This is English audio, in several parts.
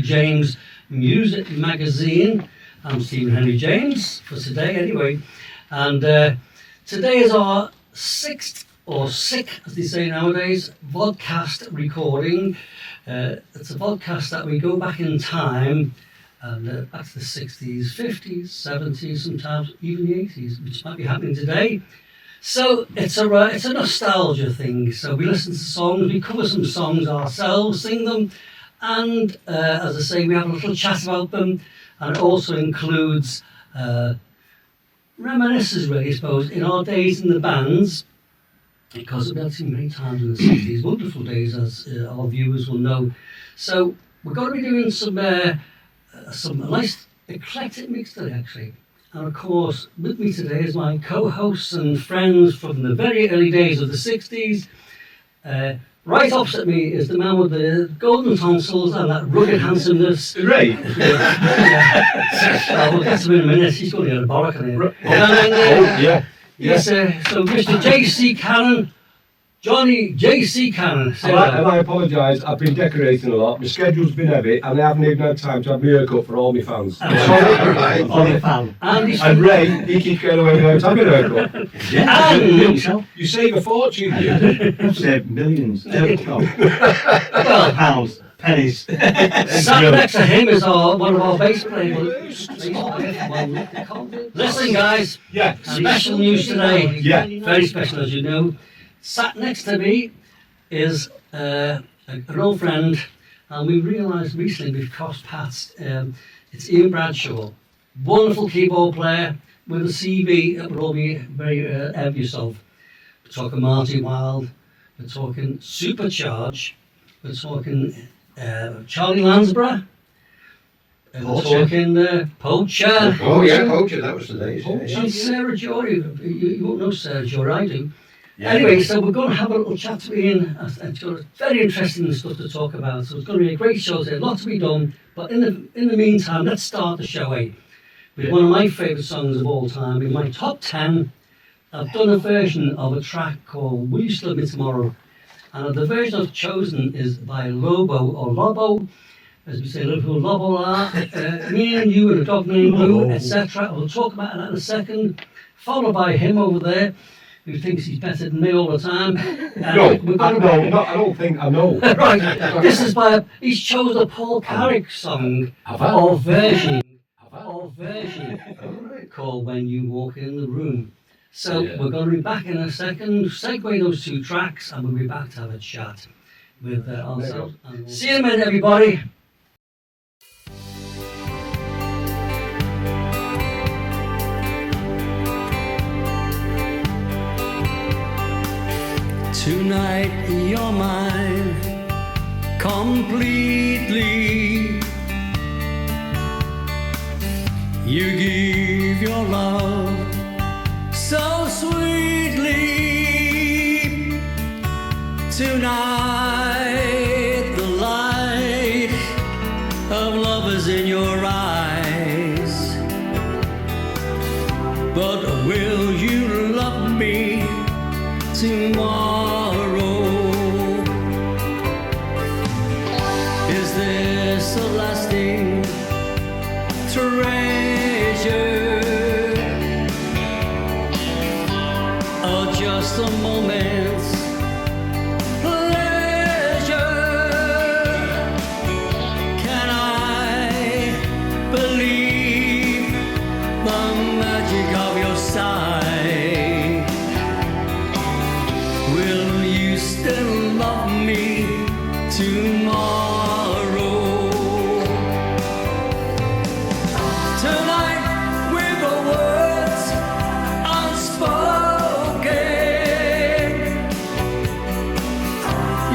James Music Magazine. I'm Stephen Henry James for today anyway, and today is our sixth, or sick as they say nowadays, vodcast recording. It's a vodcast that we go back in time, and back to the 60s, 50s, 70s, sometimes even the 80s, which might be happening today. So it's a nostalgia thing. So we listen to songs, we cover some songs ourselves, sing them, and as I say, we have a little chat about them, and it also includes reminiscences, really, I suppose, in our days in the bands, because we've had seen many times in the 60s, wonderful days, as our viewers will know. So we're going to be doing some nice eclectic mix today, actually. And of course, with me today is my co-hosts and friends from the very early days of the 60s. Right opposite me is the man with the golden tonsils and that rugged handsomeness. Ray? Well, we'll get to him in a minute. He's going to get a bollock in here. Yeah. Yes, so Mr. J.C. Cannon, Johnny J.C. Cannon. And I apologise, I've been decorating a lot, my schedule's been heavy, and I haven't even had time to have my haircut for all my fans. Sorry. And Ray, he keeps getting away without having a haircut. Yeah, You save a fortune, you. I've saved millions. Well, pounds, pennies. Sat next to him is one of our bass players. Listen, guys. Yeah. Special news today. Yeah. Very special, as you know. Sat next to me is an old friend, and we realised recently we've crossed paths. It's Iain Bradshaw, wonderful keyboard player with a CV that we'll all be very envious of. We're talking Marty Wilde, we're talking Supercharge, we're talking Charlie Landsborough, we're talking Poacher. Oh yeah, Poacher, that was the days. And Sarah Jory. You won't know Sarah Jory, I do. Yeah. Anyway, so we're going to have a little chat to Iain. It's got very interesting stuff to talk about. So it's going to be a great show today. A lot to be done. But in the meantime, let's start the show with one of my favourite songs of all time. In my top 10, I've done a version of a track called Will You Still Love Me Tomorrow? And the version I've chosen is by Lobo, or Lobo, as we say, Liverpool, Lobo, me and you and a dog named Blue, etc. We'll talk about that in a second. Followed by him over there, who thinks he's better than me all the time. I don't think I know. Right, this is he's chosen a Paul Carrick song, or version, called When You Walk in the Room. So we're going to be back in a second, segue those two tracks, and we'll be back to have a chat with ourselves. See you in a minute, everybody. Tonight you're mine completely. You give your love so sweetly. Tonight the light of love is in your eyes. But will you love me tomorrow? Is this a lasting treasure, or just a moment's pleasure? Can I believe the magic of your sight? Will you still love me tomorrow? Tonight, with the words unspoken,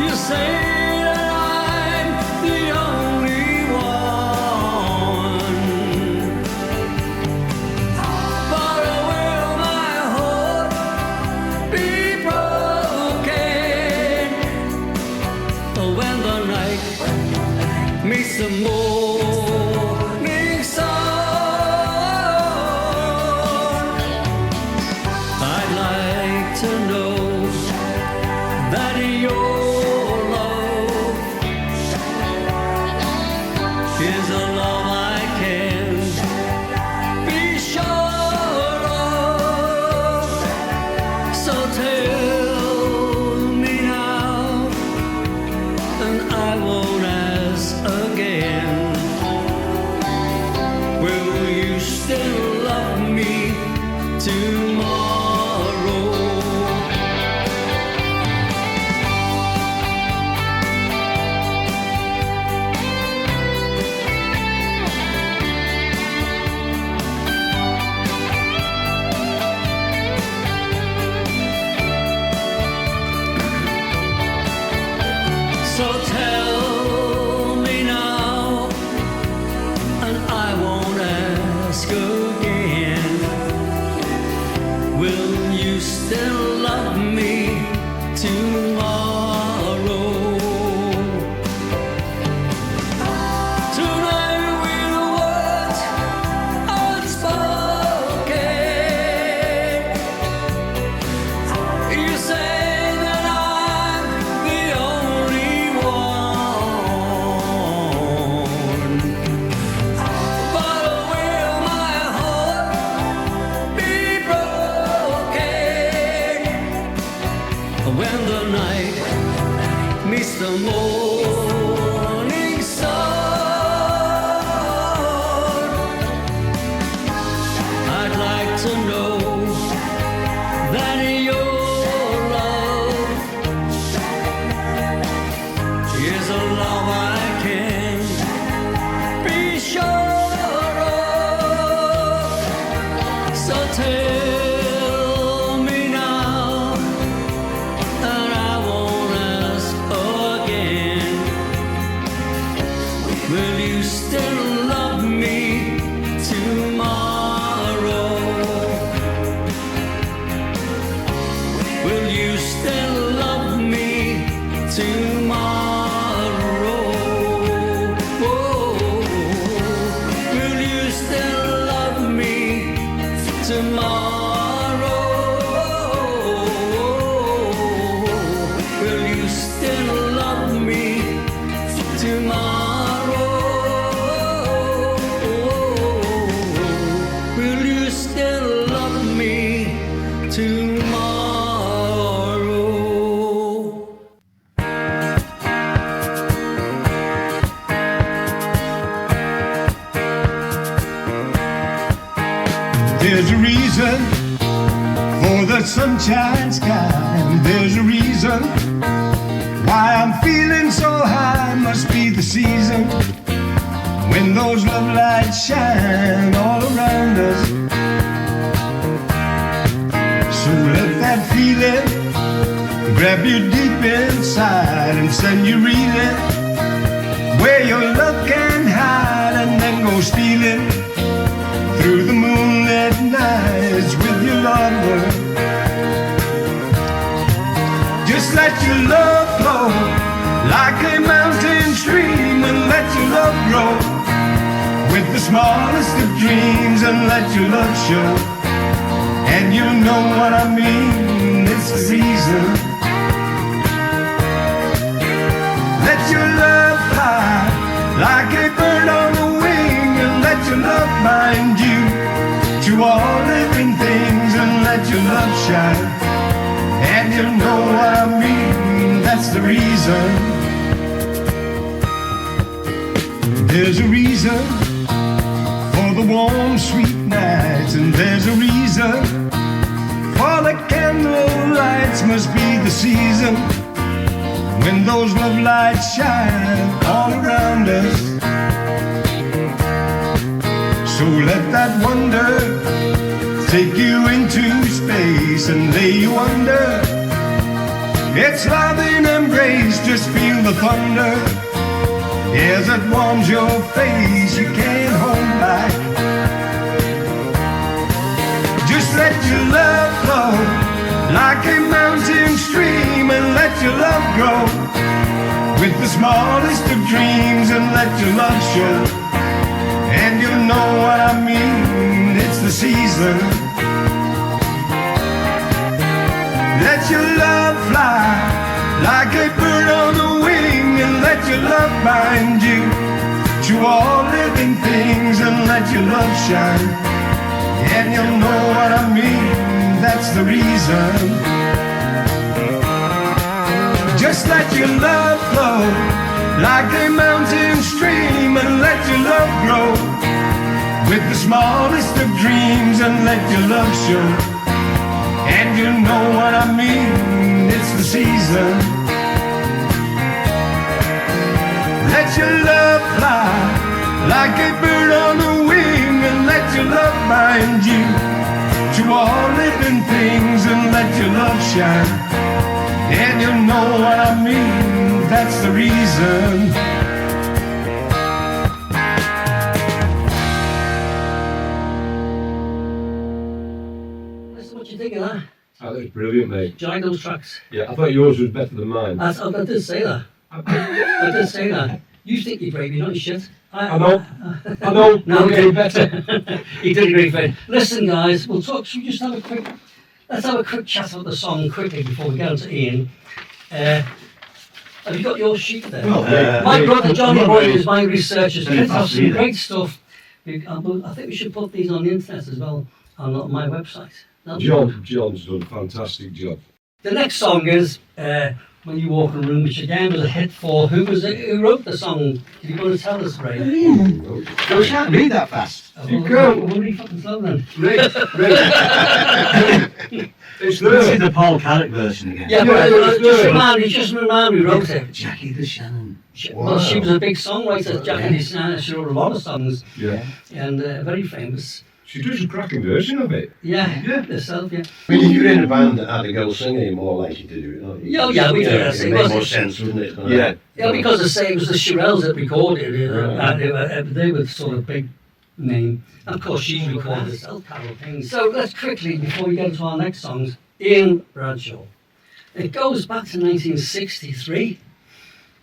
you say that I'm the only one. you still love me tomorrow? So tell me now, and I won't ask again. Will you still love me tomorrow? Tonight we'll words unspoken. You say that I'm the only one, but will my heart be broken when the night meets the morning sun? I'd like to know that your love is a love I can be sure of. So tell me now, and I won't ask again. Will you still love me tomorrow? Will you still love me tomorrow? Will you still love me tomorrow? Will you still love me tomorrow? Will you still love me tomorrow? There's a reason for the sunshine sky. There's a reason why I'm feeling so high. Must be the season when those love lights shine all around us. So let that feeling grab you deep inside and send you reeling where your love can hide, and then go stealing through the moonlit nights with your lover. Just let your love flow like a mountain stream, and let your love grow with the smallest of dreams, and let your love show. And you know what I mean, it's the season. Let your love fly like a bird on the wing, and let your love bind you to all living things, and let your love shine. And you know what I mean, that's the reason. There's a reason for the warm, sweet nights, and there's a reason for the candle lights. Must be the season when those love lights shine all around us. So let that wonder take you into space and lay you under its loving embrace. Just feel the thunder as it warms your face. You can't hold back. Just let your love flow like a mountain stream, and let your love grow with the smallest of dreams, and let your love show. And you know what I mean, it's the season. Let your love fly like a bird on the wing, and let your love bind you to all living things, and let your love shine. And you know what I mean, that's the reason. Just let your love flow like a mountain stream, and let your love grow with the smallest of dreams and let your love show. And you know what I mean, it's the season. Let your love fly like a bird on the wing, and let your love bind you to all living things, and let your love shine. And you know what I mean, that's the reason. Listen, what you think of that? Oh, that was brilliant, mate. Do you like those tracks? Yeah, I thought yours was better than mine. I did say that. I did say that. You think you're great, you're not shit. I know, No, we're getting better. He did a great thing. Listen, guys, we'll talk. Should we just have a quick? Let's have a quick chat about the song quickly before we get on to Iain. Have you got your sheet there? My brother Johnny Boyd is my researcher. So let's have some great stuff. I think we should put these on the internet as well on my website. John's done a fantastic job. The next song is When You Walk in a Room, which again was a hit for who wrote the song? Can you want to tell us, Ray? I can't read that fast. You can't. We'll really fucking slow then. Ray. It's This is there. the Paul Carrick version again. Yeah, but just remind me who wrote it. Jackie the Shannon. Well, she was a big songwriter, Jackie Shannon. She wrote a lot of songs Yeah. and very famous. She does a cracking version of it. Yeah, herself, yeah. I mean, if you're in a band that had a girl singing, you're more likely to do it, aren't you? Yeah, we do that. It makes more sense, wouldn't it? Yeah. Yeah, because it was the Shirelles that recorded it. They were sort of big name. And of course, she recorded herself, Carol King. So let's quickly, before we get to our next songs, Iain Bradshaw. It goes back to 1963.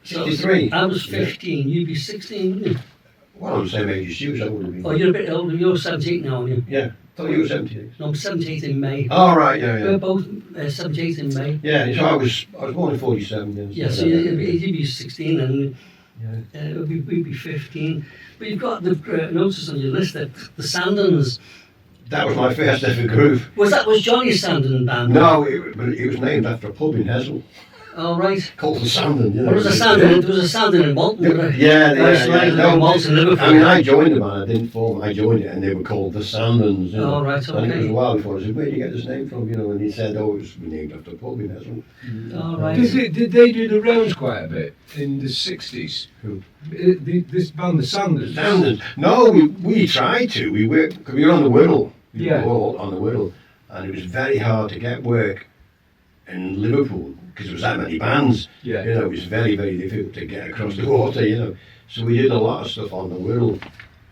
63? I was 15, you'd be 16, wouldn't you? Well, I'm the same age as you, so I would have been. Oh, you're a bit older, you're 17 now, aren't you? Yeah, I thought you were 78. No, I'm 78 in May. Oh, right, yeah, We're yeah. both 78 in May. Yeah, so I was born in 47. Then, Yeah, so you'd be 16 and we'd be 15. But you've got the notice on your list that the Sandons. That was my first ever group. Was Johnny Sandon band? No, it was named after a pub in Hesel Oh, right. called the Sandon. You know. There was a Sandon in Bolton. Yeah. No, Bolton, Liverpool. I mean, I joined them and I didn't form. I joined it and they were called the Sandons. You know. Oh, right, And it was okay. a while before I said, "Where do you get this name from?" You know, and he said, "Oh, it was named after a pub in Hesel." All right. Did they do the rounds quite a bit in the 60s? Who? This band, the Sandons. Sandons. No, we tried to. We were on the Wirral. We Yeah. were all on the Wirral, and it was very hard to get work in Liverpool because there was that many bands. Yeah. You know, it was very, very difficult to get across the water. You know, so we did a lot of stuff on the Wirral.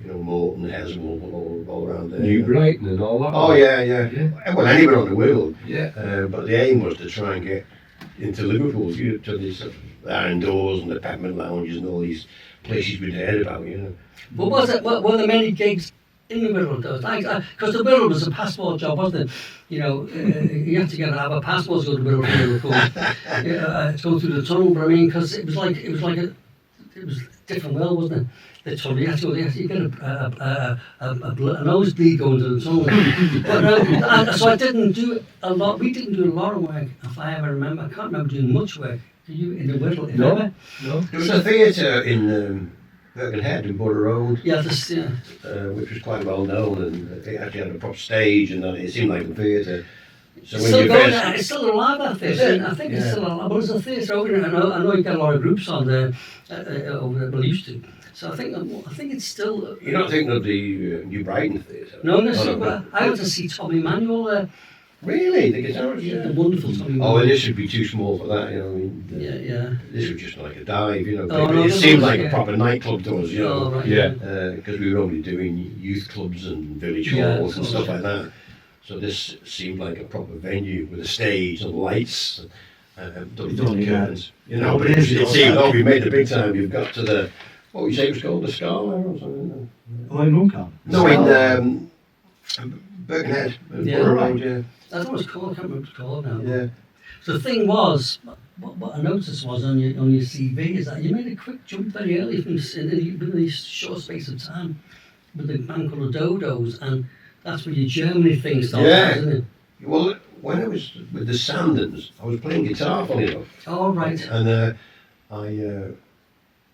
You know, Morton, Heswell, all around there. New Brighton and all that. Oh yeah. Well, anywhere on the Wirral. Yeah. But the aim was to try and get into Liverpool, you know, to these Iron Doors and the Peppermint Lounges and all these places we'd heard about. You know. But were there many gigs in the Wirral though? Because the Wirral was a passport job, wasn't it? You know, you had to have a passport to go to Wirral from Liverpool. To go through the tunnel, but I mean, because it was a different world, wasn't it? The tunnel, you had to get a nosebleed going to the tunnel. But so I didn't do a lot. We didn't do a lot of work, if I ever remember. I can't remember doing much work. Did you in the Wirral? if No. ever? No. There was a theatre in Birkenhead in Borough Road, Yeah, which was quite well known, and it actually had a proper stage, and it seemed like a theatre. So It's when still you going, first, it's still alive, that Is theatre. it? I think it's Yeah. still alive. But there's a theatre over there. I know you've got a lot of groups on there over there, well, used to. So I think it's still. you're not thinking of the New Brighton Theatre? No, no. I went to see Tommy Manuel there. Really, the guitarist? The Yeah. wonderful Tommy Oh, Manuel. well, this would be too small for that, you know. I mean, Yeah. this was just like a dive, you know. Oh, but no, it this seemed was, like yeah. a proper nightclub to us, you know. Oh, right. Yeah. Because we were only doing youth clubs and village Yeah, halls and of course, stuff like that. So this seemed like a proper venue with a stage and lights and double curtains. You know, but it seemed, oh, we made the big time. We've got to the, what would you say it was called, the Scala or something? Oh, in Runcorn? No, in Birkenhead. Yeah. Borough Road, yeah. That's what it's called. I can't remember what it's called now. Yeah. So the thing was, what I noticed was on your CV is that you made a quick jump very early from in a short space of time with the band called the DoDoes, and that's where your Germany thing started, Yeah. isn't it? Well, when I was with the Sandons, I was playing guitar, funny enough. Oh, right. And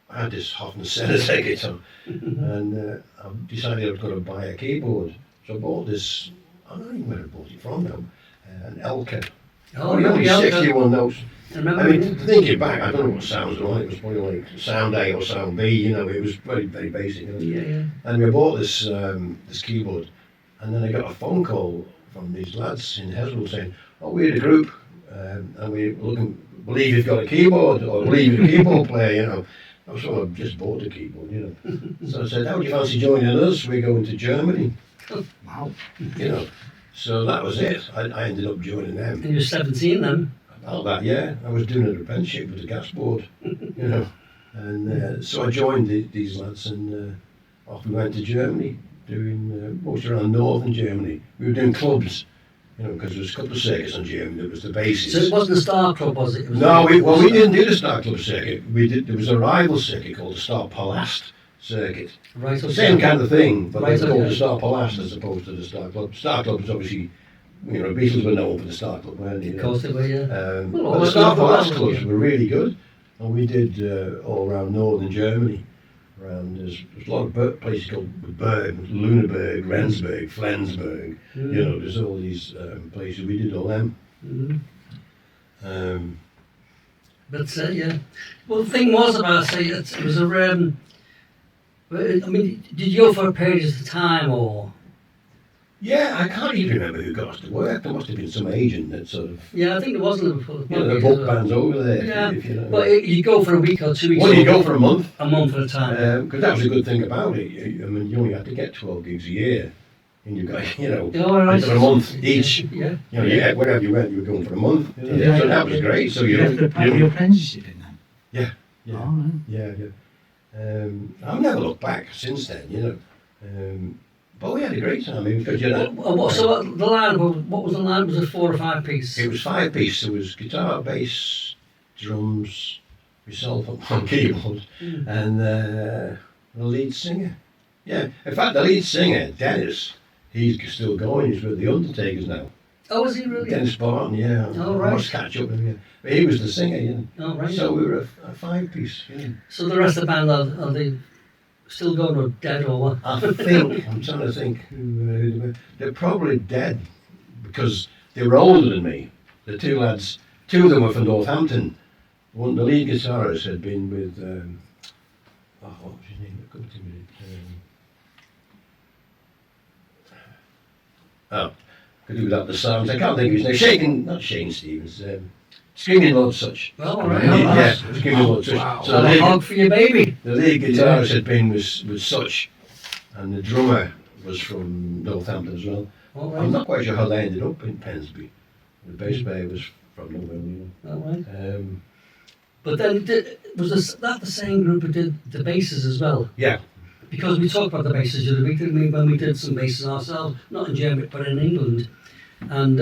I had this Hoffman Senator guitar, and I decided I was going to buy a keyboard. So I bought this, I don't even know where I bought it from now, an Elka. Only 61 notes. I mean, thinking back, I don't know what sounds were like. It was probably like sound A or sound B, you know, it was very, very basic. You know? Yeah. And we bought this this keyboard, and then I got a phone call from these lads in Heswell saying, "Oh, we're the group, and we're looking, believe you've got a keyboard, or believe you're a keyboard player, you know." So I just bought a keyboard, you know. So I said, "How do you fancy joining us? We're going to Germany." Wow. You know. So that was it. I ended up joining them. And you're 17 then? About that, yeah. I was doing an apprenticeship with the gas board, you know. And so I joined these lads, and off we went to Germany, doing most around northern Germany. We were doing clubs, you know, because there was a couple of circuits in Germany. There was the bases. So it wasn't a Star Club, was it? No, we didn't do the Star Club circuit. There was a rival circuit called the Star Palast circuit. Right, okay. Same kind of thing, but Right, it's called okay. the Star Palast as opposed to the Star Club. Star Club is obviously, you know, Beatles were known for the Star Club, weren't they? Of course they were, yeah. But all the Star the- Palast clubs were really good, and we did all around northern Germany. There's a lot of places called Berg, Lüneburg, Rendsburg, Flensburg. You know, there's all these places. We did all them. But yeah. Well, the thing was about, say, it was a. I mean, did you go for a period of time, or? Yeah, I can't even remember who got us to work. There must have been some agent that sort of, Yeah, I think there was Liverpool. you know, the book bands over there. Yeah, if you know. but you go for a week or 2 weeks. Well, you or go for a month. a month at a time. Because that was a good thing about it. I mean, you only had to get 12 gigs a year, and you got, you know, Yeah, all right. for a month each. Yeah. You know, yeah, wherever you went, you were going for a month. You know? Yeah. So that was great. So You have to pay your apprenticeship in then? yeah, Oh, right. yeah. I've never looked back since then. You know, but we had a great time. I mean, because you know, So the line, what was the line? Was it 4 or 5 piece? it was 5 piece. There was guitar, bass, drums, myself on keyboard, and the lead singer. Yeah, in fact, the lead singer, Dennis, he's still going. He's with the Undertakers now. Oh, was he really? Dennis Barton, yeah. Oh, right. I must catch up with him. But he was the singer, you know. Oh, right. So we were a 5 piece. Yeah. So the rest of the band, are they still going or dead or what? I think, I'm trying to think, who they were. They're probably dead because they were older than me. The two lads, 2 of them were from Northampton. One, the lead guitarist had been with, what was his name? Come to me. Could do without the sounds. I can't think of his name. Not Shane Stevens. Screaming Lord Such. Oh, all right. Yeah, Screaming Lord Such. Wow. So A hog for your baby. the lead guitarist had been with Such, and the drummer was from Northampton as well. All I'm right. not quite sure how they ended up in Pensby. The bass player was from nowhere. All right. You But then, that the same group who did the basses as well? Yeah. Because we talked about the basses the other week, didn't we, when we did some basses ourselves, not in Germany, but in England. And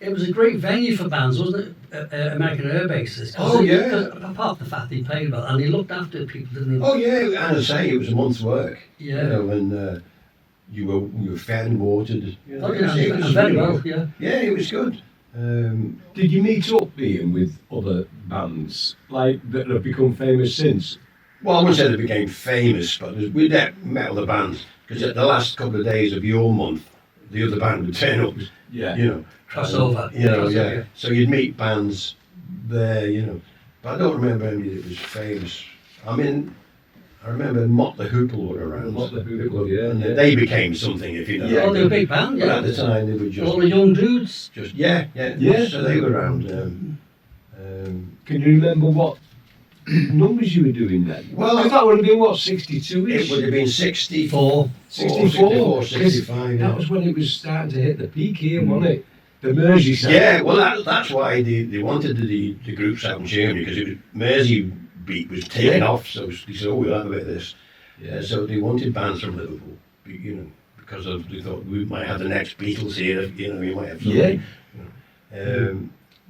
it was a great venue for bands, wasn't it? American Air Bases. Oh, yeah. Apart from the fact he played well, and he looked after people, didn't he? Oh yeah, and I say it was a month's work. Yeah. You know, and you were fed and watered. You know, Oh, yeah, it was and very really well, good. yeah. Yeah, it was good. Did you meet up, Ian, with other bands like that have become famous since? Well, I wouldn't say they became famous, but we met other bands because at the last couple of days of your month, the other band would turn up. Yeah. You know, Crossover. You know, Crossover, yeah. yeah. So you'd meet bands there, you know, but I don't remember any that was famous. I mean, I remember Mott the Hoople were around. Mott the Hoople, yeah, And yeah. they became something, if you know. Yeah. Oh, they were a big band, But yeah. at the time, they were All the young dudes. yeah. Yeah. So they were around. Can you remember what numbers you were doing then? Well, Because that would have been what, 62-ish? It would have been 64, 64, 65. That was when it was starting to hit the peak here, wasn't it? The Merseyside. Yeah, well, that's why they wanted the groups out in Germany because it was Mersey beat was taking off. So they said, "Oh, we'll have a bit of this." Yeah. So they wanted bands from Liverpool, you know, because they thought we might have the next Beatles here. You know, we might have something. Yeah.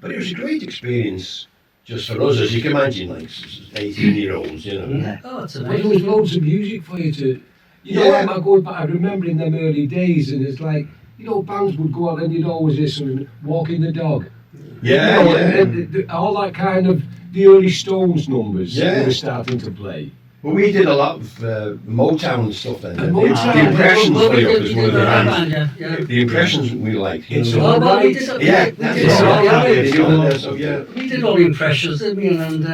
But it was a great experience just for us, as you can imagine, like 18-year-olds, you know. Yeah. Oh, it's But there was amazing. loads of music for you to... You know, Yeah. I'm going back, I remember in them early days, and it's like, you know, bands would go out and you'd always hear something, Walking the Dog. Yeah, You know, yeah. and all that kind of, the early Stones numbers Yeah. they were starting to play. Well, we did a lot of Motown stuff then. Motown. The Impressions Well, we way up did- as we one of did the that bands. band, yeah. The Impressions we liked. It's know. all Oh, well, we right. did it. Yeah, we that's did it. it all, yeah. Yeah, the other there, so yeah. We did all the impressions, didn't we? And So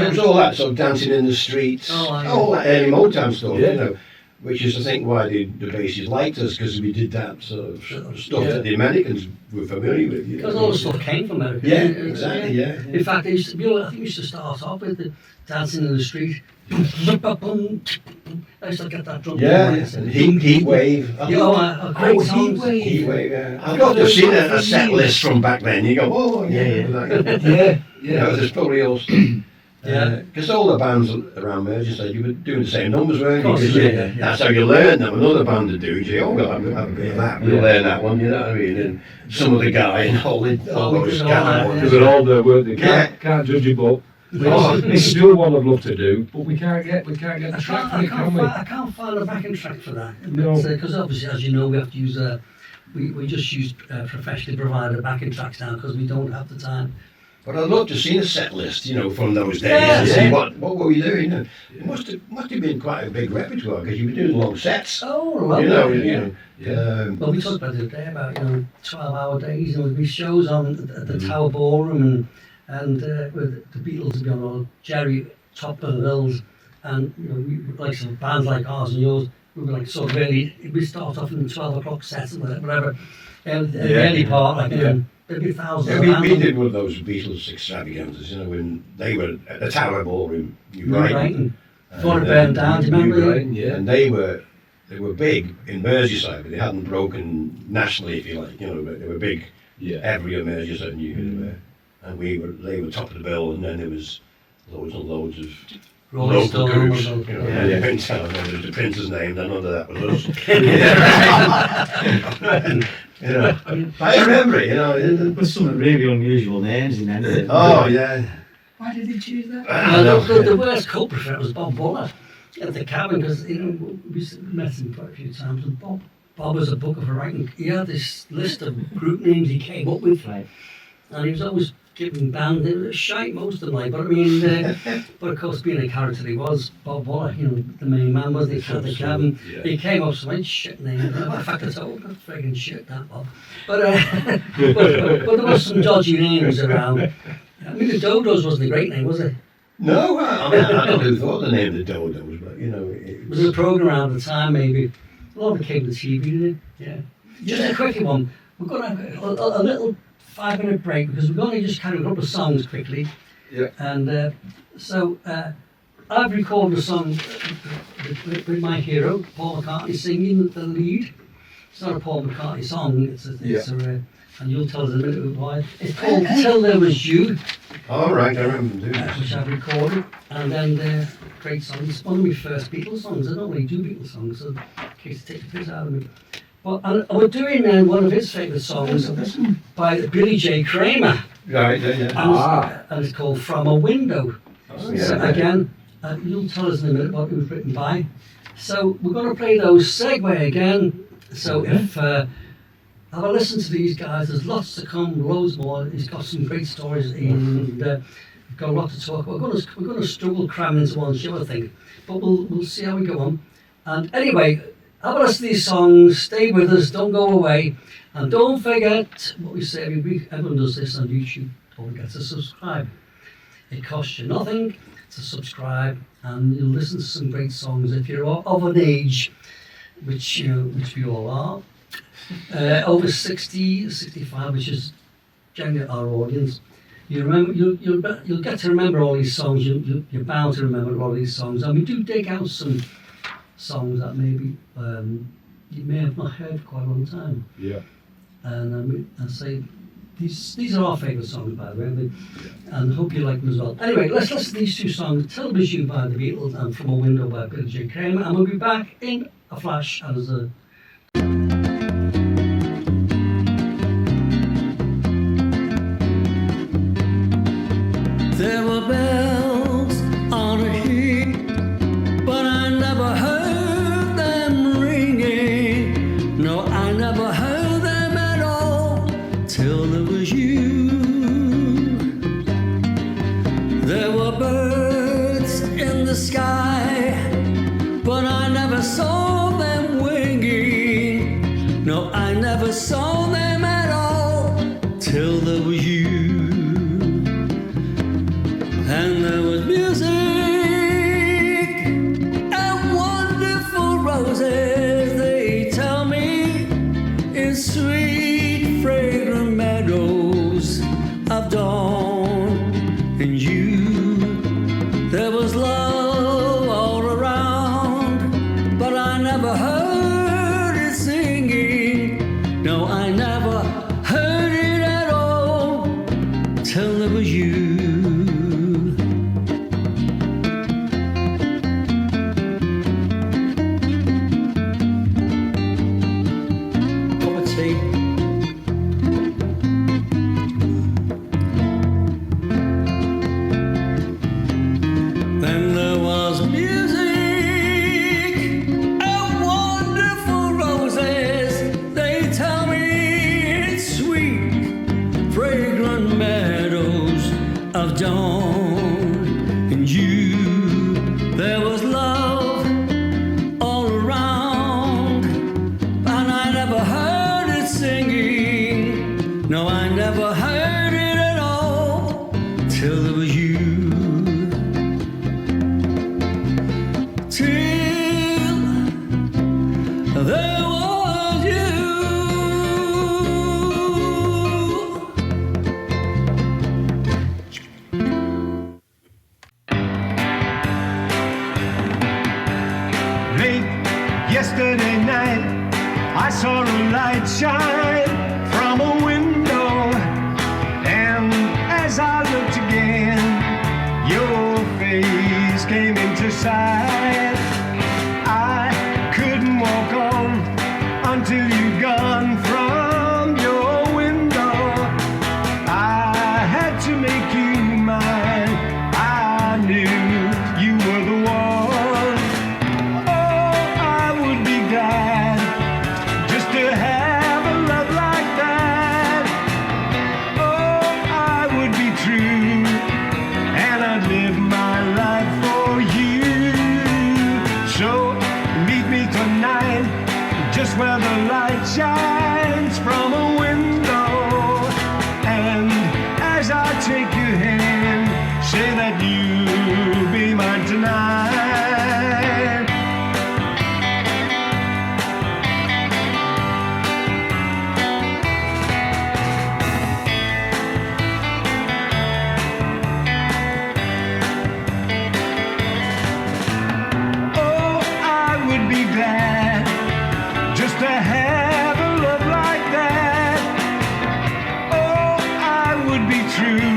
it was all that sort of dancing in the streets, Oh, I- all that early Motown stuff, Yeah. you know, which is I think why the bassists liked us because we did that sort of stuff Yeah. that the Americans were familiar with. You because know. all the stuff came from America. Yeah, didn't it? exactly. Yeah. In fact, they used to, I think we used to start off with the dancing in the street. I used to get that drum. Yeah, noise. and Heat Wave. You know, a great Oh, songs. Heatwave. Heat Wave, yeah. I've got to have seen a set list from back then. You go, oh, yeah. Yeah, Yeah, You know, yeah. there's probably all stuff. Yeah. Because all the bands around Merseyside, you were doing the same numbers, weren't you? Of course, 'Cause yeah. That's how you learn them. Another band would do, you say, oh, we'll have a bit of that, we'll Yeah. learn that one, you know what I mean? And some of the guy and all Oh, those we did all kind that, of They ones. were all there, weren't they? Yeah. Can't judge it, but Oh. it's still one I'd love to do, but we can't get the track for it, can we? I can't find a backing track for that. No. Because obviously, as you know, we have to use we just use professionally provided backing tracks now because we don't have the time. But I'd love to see a set list, you know, from those days Yeah, and yeah. see what were we doing. It must have been quite a big repertoire because you were doing long sets. Oh, well, You know, yeah. Well, We talked about the other day about 12-hour days and there'd be shows on at the Tower Ballroom and with the Beatles would be on, or Jerry top of the bills, and we, like some bands like ours and yours, we were like sort of early. We start off in the 12 o'clock sets and whatever, and the early part like there'd be thousands of we bands. did one of those Beatles extravaganzas, you know, when they were at the Tower Ballroom, New Brighton. Brighton. Before it burned down, do you remember? Brighton, yeah. And they were big in Merseyside, but they hadn't broken nationally, if you like, you know, but they were big. Yeah. Every Merseyside knew who they were. And they were top of the bill, and then there was loads and loads of Rolling local Stone, groups. local- You know, yeah. yeah. There was the Prince's name, then under that was us. You know, I remember it, you know. There's some really unusual names in there. Oh, yeah. Why did he choose that? I know. The worst culprit for it was Bob Buller at the Cavern, because we met him quite a few times, and Bob was a booker for writing. He had this list of group names he came up with, Right. and he was always giving band, they were shite most of them, like, but I mean, but of course being a character he was, Bob Buller, the main man was, the Cavern. Yeah. He came up with some shit name, in fact I told him, that's friggin' shit that Bob. But there was some dodgy names around. I mean, the DoDoes wasn't a great name, was it? No, I mean, I don't know who thought the name of the DoDoes, but, you know, it Was a programme around the time, maybe. A lot of it came to TV, didn't it? Yeah. Just a quickie one. We're going to have a little 5-minute break because we're going to just carry a couple of songs quickly. Yeah. And so I've recorded a song with my hero, Paul McCartney, singing the lead. It's not a Paul McCartney song, it's and you'll tell us in a minute why. It's called Till There Was You, all right, I remember doing this. which I've recorded. And then the great song. It's one of my first Beatles songs. I don't really do Beatles songs, so in case you take the piss out of me. But and we're doing one of his favourite songs by Billy J. Kramer. Right, yeah. And it's called From a Window. Oh, So yeah. again, you'll tell us in a minute what it was written by. So we're going to play those segue again. So if have a listen to these guys. There's lots to come, loads more. He's got some great stories, and we've got a lot to talk about. We're going to struggle cramming into one show, I think, but we'll see how we go on. And anyway, have a listen to these songs. Stay with us. Don't go away, and don't forget what we say every week. Everyone does this on YouTube. Don't forget to subscribe. It costs you nothing to subscribe, and you'll listen to some great songs if you're of an age, which we all are. Over 60, 65, which is generally our audience. You remember, you'll get to remember all these songs. You're bound to remember all these songs, and we do dig out some songs that maybe you may have not heard for quite a long time. Yeah. And I say these are our favourite songs, by the way, and hope you like them as well. Anyway, let's listen to these two songs: "Till There Was You" by the Beatles and "From a Window" by Billy J. Kramer, and we'll be back in a flash as a. There were bells on a hill, but I never heard them ringing. No, I never heard them at all till there was you. There were birds in the sky, No, I never saw them at all till there was you. And there was music and wonderful roses, they tell me, in sweet fragrant meadows of dawn. And you, there was love all around, but I never heard it singing. No, I never heard it at all till there was you. Then there was music and wonderful roses, they tell me, in sweet fragrant meadows of dawn. And you, there was love all around, and I never heard it singing. No, I never heard it at all till there was you. There was you. Late yesterday night, I saw a light shine from a window, and as I looked again, your face came into sight. I couldn't walk on until you gone from your window. I had to make you mine. I knew you were the one. Oh, I would be glad just to have a love like that. Oh, I would be true, and I'd live my life for you. So meet me tonight, just where the light shines from a window. And as I take your hand, say that you'll be mine tonight. Oh, I would be glad just to have a love like that. Oh, I would be true,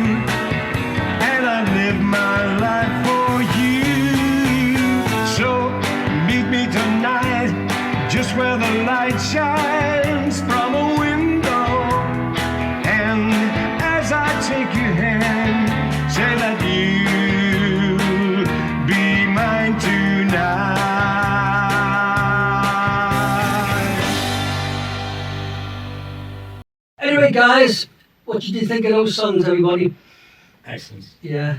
and I'd live my life for you. So meet me tonight, just where the light shines from a window. And as I take your hand, say that you'll be mine tonight. Anyway, guys, what did you think of those songs, everybody? Excellent. Yeah,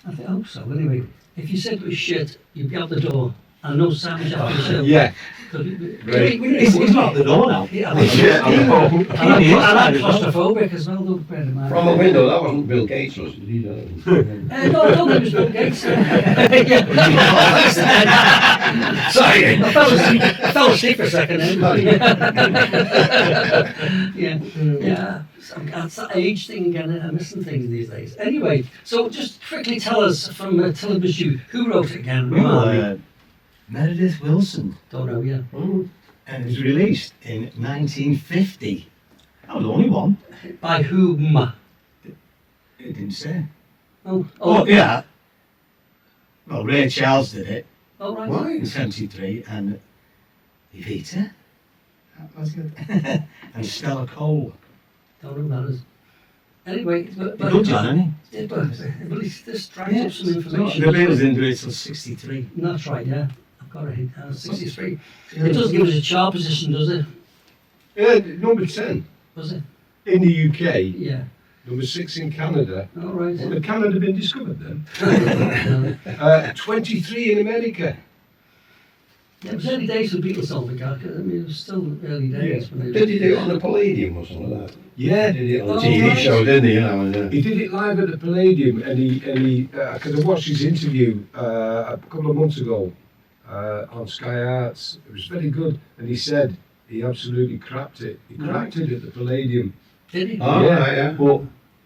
I hope so. Anyway, if you said it was shit, you'd be out the door. And no sandwich after the show. Yeah. Great. He's not the door now. Yeah, He I'm is. claustrophobic as well, though. Bear in mind. From a window, that wasn't Bill Gates, was it? Did he know? No, I don't think it was Bill Gates. Sorry. I fell asleep for a second then. Yeah. That's that age thing again. I'm missing things these days. Anyway, so just quickly tell us from television who wrote it again. Remind me. Meredith Wilson, Don't know, yeah. and it was released in 1950. That was the only one. By whom? It didn't say. Oh, Yeah. Well, Ray Charles did it Oh, right. Why? in 73, and Evita. That was good. And Stella Cole. Don't know who that is. Anyway, but Good man, yeah, but at least this drives isn't up some he? The information. Beatles didn't do it till 63. That's right, yeah. I've got it. 63. It does give us a chart position, does it? Number 10 Does it? in the UK, Yeah. number 6 in Canada. All right. Had Canada been discovered then? No. 23 in America. Yeah, it was early days for Beatles, I think. I mean, it was still early days. When Did he do it on the Palladium or something like that? Yeah. Did it on the Oh, TV right. show, didn't he? You know, and, He did it live at the Palladium, and he because I watched his interview a couple of months ago on Sky Arts. It was very good, and he said he absolutely crapped it. He crapped it at the Palladium. Did he? Oh, right, yeah. But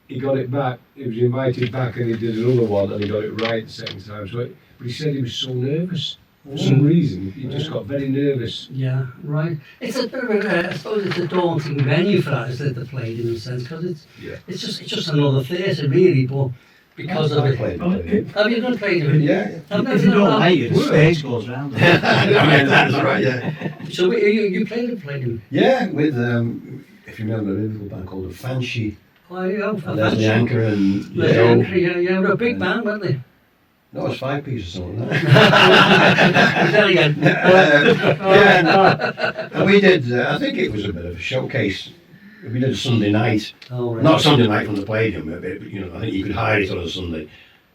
he got it back. He was invited back, and he did another one, and he got it right the second time. But he said he was so nervous for some reason. He just got very nervous. Yeah, right. It's a bit of a, I suppose it's a daunting venue for us at the Palladium in a sense, because it's just another theatre really, but because of I it. played Oh, it. Have you done Palladium? Yeah. I've If you never don't done like it, the that. stage goes round. I mean, that's right, yeah. So you played the Palladium? Yeah, with, if you remember, a Liverpool band called the Fancy. Oh, yeah, Leslie Anchor and Leslie Joe. Anchor, yeah, they're a big band, weren't they? No, it's 5 pieces or something like that. There again. Yeah, no. And we did, I think it was a bit of a showcase. We did a Sunday night. Oh, right. Not Sunday night from the Palladium, but you know, I think you could hire it on a Sunday.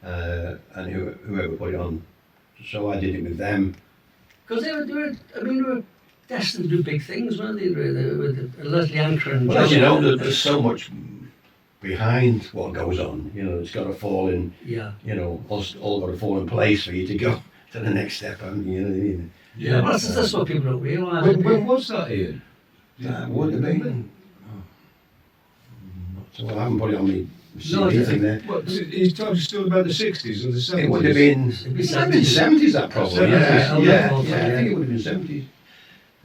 And whoever put it on. So I did it with them. Because they were destined to do big things, weren't they? With Leslie Anchor and Well, as Joe. you know, there's so much behind what goes on. You know, it's got to fall in, Yeah. you know, all got to fall in place for you to go to the next step, haven't you? You know what I mean? Yeah, well, that's what people don't realise. When was that, Ian? That would have been. So I haven't put it on me No, CD thing there. What, he's talking still about the 60s or the 70s? It would have been. It'd be It might have been 70s, that probably. 70s, Yeah, I would have thought so, I yeah. think it would have been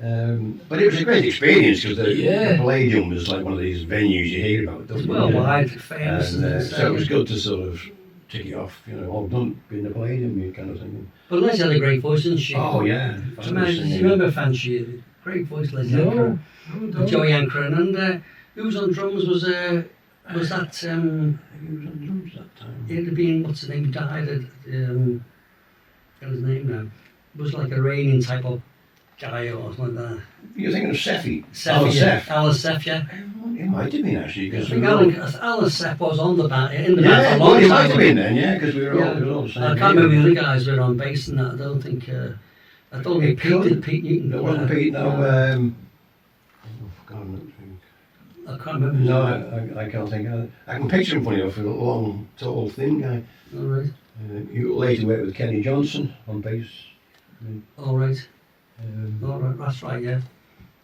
70s. But it was a great experience because the Palladium was like one of these venues you hear about. It's Doesn't it? worldwide famous. And, so it was good to sort of tick it off, you know, all done, being the Palladium, you kind of thing. But Leslie had a great voice, didn't she? Oh, yeah. Do you remember Fancy? Great voice, Leslie Anchor. No. Joey Anchor. And who was on drums was that, He was on drums that time. it had been, what's his name, he died at, got his name now. It was like a Iranian type of guy or something like that. You're thinking of Seffi? Seth, Seth. Alan Seth, yeah. It might have been actually. I Because think Alan Seth was on the band, in the band yeah, for a well, long it time. might have been then, yeah, because we were all the same. I can't remember the other guys were on bass and that. I don't think, I don't think Pete Newton. It wasn't Pete, no. I can't remember. No, I can't think of it. I can picture him funny enough, a long, tall, thin guy. All right. You later worked with Kenny Johnson on bass. All right. All right. That's right. Yeah.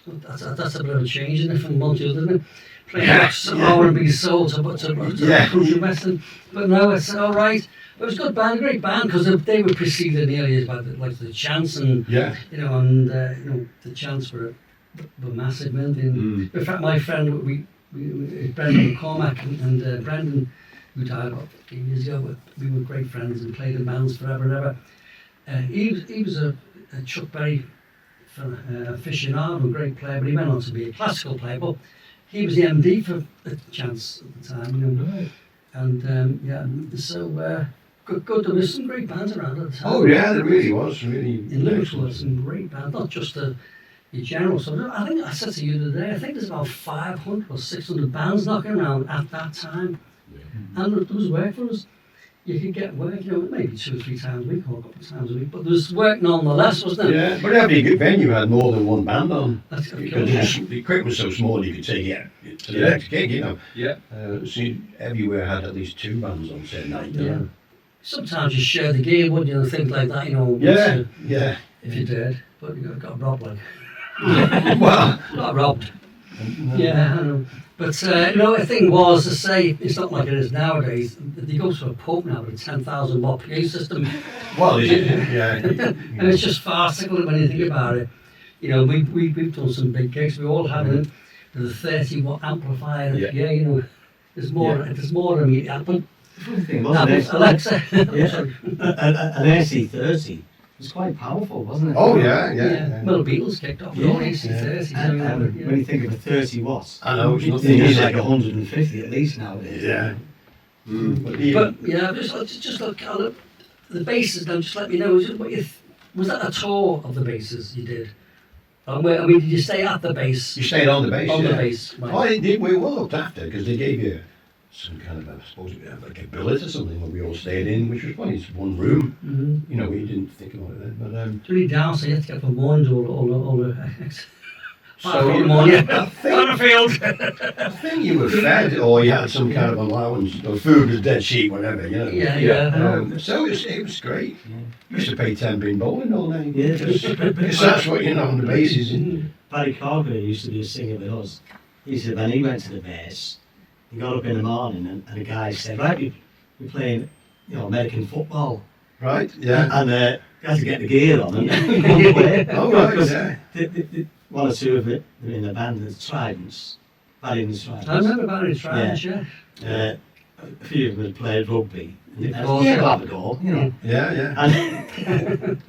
That's a bit of a change, isn't it, from one to the other, isn't it? Playing some R&B soul to country western, but no, it's all right. It was a good band, great band, because they were preceded nearly by the Chance and Yeah. the Chance were massive, weren't they? And in fact, my friend, Brendan McCormack and Brendan, who died about 15 years ago, we were great friends and played in bands forever and ever. He was a Chuck Berry aficionado, a great player, but he went on to be a classical player. But he was the MD for the Chance at the time, you know. Right. And so good. There was some great bands around at the time. Oh yeah, there really was. Really. In Liverpool, there's some great bands, not just your general stuff. I think I said to you the other day, I think there's about 500 or 600 bands knocking around at that time. And there was work for us. You could get work, maybe 2 or 3 times a week or a couple of times a week, but there was work nonetheless, wasn't there? Yeah, but every good venue had more than one band on. That's of Because course. the equipment was so small you could take it to the next gig, you know. Yeah. So everywhere had at least 2 bands on same night. Yeah. Sometimes you share the gear, wouldn't you, and things like that, Yeah, yeah. if you did, but you got robbed like. Well, Not robbed. Yeah, I know. But the thing was to say, it's not like it is nowadays. You go to a pub now with a 10,000 watt PA system, well, yeah. and it's just farcical when you think about it. We've done some big gigs. We all have the 30 watt amplifier. Yeah. There's more immediate. But The thing wasn't it? Alexa. Yeah. An AC30 was quite powerful, wasn't it? Oh yeah. Well, the Beatles kicked off with all AC30s. And when you think of a 30 watts, I know, it's you nothing, think is it's it? like 150 at least nowadays. Yeah. But just look at the bases. Now, just let me know. Was that a tour of the bases you did? Did you stay at the base? You stayed on the base. On yeah. the base. Right. Oh, we were looked after because they gave you some kind of, I suppose, like a billet or something where we all stayed in, which was funny. It's one room. Mm-hmm. You know, we didn't think about it then. But It's really down, so you have to get from morning to all the so from the morning. I On think, the field. I think you were fed, or you had some kind of allowance, or food was dead cheap, whatever. You know. Yeah. So it was great. You used to pay 10 pin bowling all day. Yeah. Because that's what, you know, on the bases. Barry Corker used to be a singer with us. He said when he went to the base, he got up in the morning and a guy said, right, we're playing, you know, American football. Right, yeah. And you had to get the gear on and come play. Oh, right, Because yeah. one or two of it were in the band, the Tridents. Barry and the Tridents. I remember about it, Tridents, yeah. A few of them had played rugby. And Of course, yeah, have a go, you know. Yeah. And